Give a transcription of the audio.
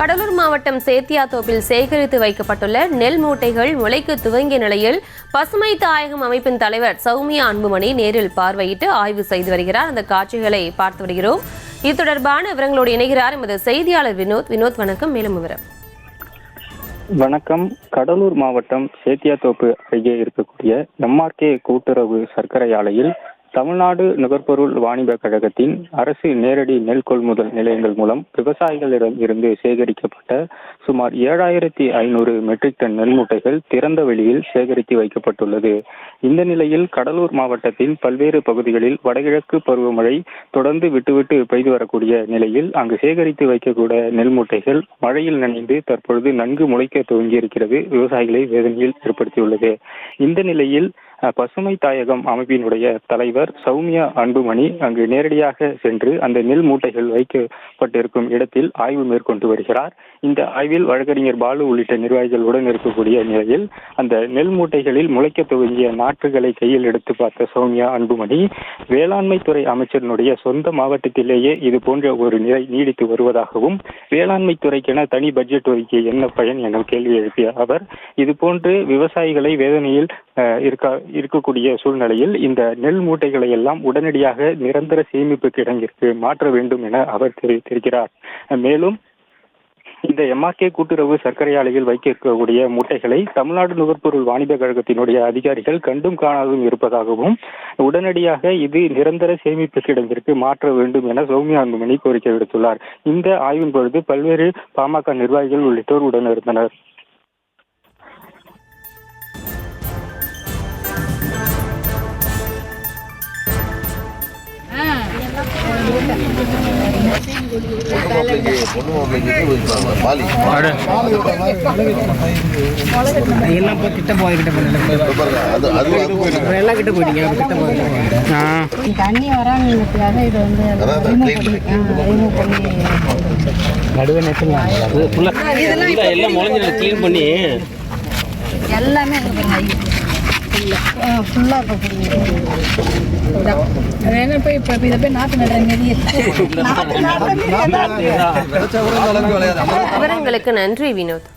கடலூர் மாவட்டம் சேத்தியாத்தோப்பில் சேகரித்து வைக்கப்பட்டுள்ள நெல் மூட்டைகள் முளைக்கு துவங்கிய நிலையில் பசுமை தாயகம் அமைப்பின் தலைவர் சௌமியா அன்புமணி நேரில் பார்வையிட்டு ஆய்வு செய்து வருகிறார். அந்த காட்சிகளை பார்த்து வருகிறோம். இது தொடர்பான விவரங்களோடு இணைகிறார் எமது செய்தியாளர் வினோத். வினோத், வணக்கம். மேலும் விவரம். வணக்கம். கடலூர் மாவட்டம் சேத்தியாத்தோப்பு அருகே இருக்கக்கூடிய எம்ஆர்கே கூட்டுறவு சர்க்கரை ஆலையில் தமிழ்நாடு நுகர்பொருள் வாணிப கழகத்தின் அரசு நேரடி நெல் கொள்முதல் நிலையங்கள் மூலம் விவசாயிகளிடம் இருந்து சேகரிக்கப்பட்ட சுமார் 7500 மெட்ரிக் டன் நெல் மூட்டைகள் திறந்த வெளியில் சேகரித்து வைக்கப்பட்டுள்ளது. இந்த நிலையில் கடலூர் மாவட்டத்தின் பல்வேறு பகுதிகளில் வடகிழக்கு பருவமழை தொடர்ந்து விட்டுவிட்டு பெய்து வரக்கூடிய நிலையில் அங்கு சேகரித்து வைக்கக்கூடிய நெல் மூட்டைகள் மழையில் நனைந்து தற்பொழுது நன்கு முளைக்க துவங்கியிருக்கிறது. விவசாயிகளை வேதனையில் ஏற்படுத்தியுள்ளது. இந்த நிலையில் பசுமை தாயகம் அமைப்பினுடைய தலைவர் சௌமியா அன்புமணி அங்கு நேரடியாக சென்று அந்த நெல் மூட்டைகள் வைக்கப்பட்டிருக்கும் இடத்தில் ஆய்வு மேற்கொண்டு வருகிறார். இந்த ஆய்வில் வழக்கறிஞர் பாலு உள்ளிட்ட நிர்வாகிகளுடன் இருக்கக்கூடிய நிலையில் அந்த நெல் மூட்டைகளில் முளைக்க துவங்கிய நாற்றுகளை கையில் எடுத்து பார்த்த சௌமியா அன்புமணி, வேளாண்மை துறை அமைச்சரினுடைய சொந்த மாவட்டத்திலேயே இது போன்ற ஒரு நிலை நீடித்து வருவதாகவும், வேளாண்மை துறைக்கென தனி பட்ஜெட் ஒதுக்கிய என்ன பயன் என கேள்வி எழுப்பிய அவர், இது போன்று விவசாயிகளை வேதனையில் இருக்கக்கூடிய சூழ்நிலையில் இந்த நெல் மூட்டைகளை எல்லாம் உடனடியாக நிரந்தர சேமிப்பு கிடங்கிற்கு மாற்ற வேண்டும் என அவர் தெரிவித்திருக்கிறார். மேலும் இந்த எம்ஆர்கே கூட்டுறவு சர்க்கரை ஆலையில் வைக்க இருக்கக்கூடிய மூட்டைகளை தமிழ்நாடு நுகர்பொருள் வாணிப கழகத்தினுடைய அதிகாரிகள் கண்டும் காணாதும் இருப்பதாகவும், உடனடியாக இது நிரந்தர சேமிப்பு கிடங்கிற்கு மாற்ற வேண்டும் என சௌமியா அன்புமணி கோரிக்கை விடுத்துள்ளார். இந்த ஆய்வின் பொழுது பல்வேறு பாமக நிர்வாகிகள் உள்ளிட்டோர் உடன் இருந்தனர். தண்ணி வராங்கிறதுக்காக இது வந்து எல்லாமே விவரங்களுக்கு நன்றி வினோத்.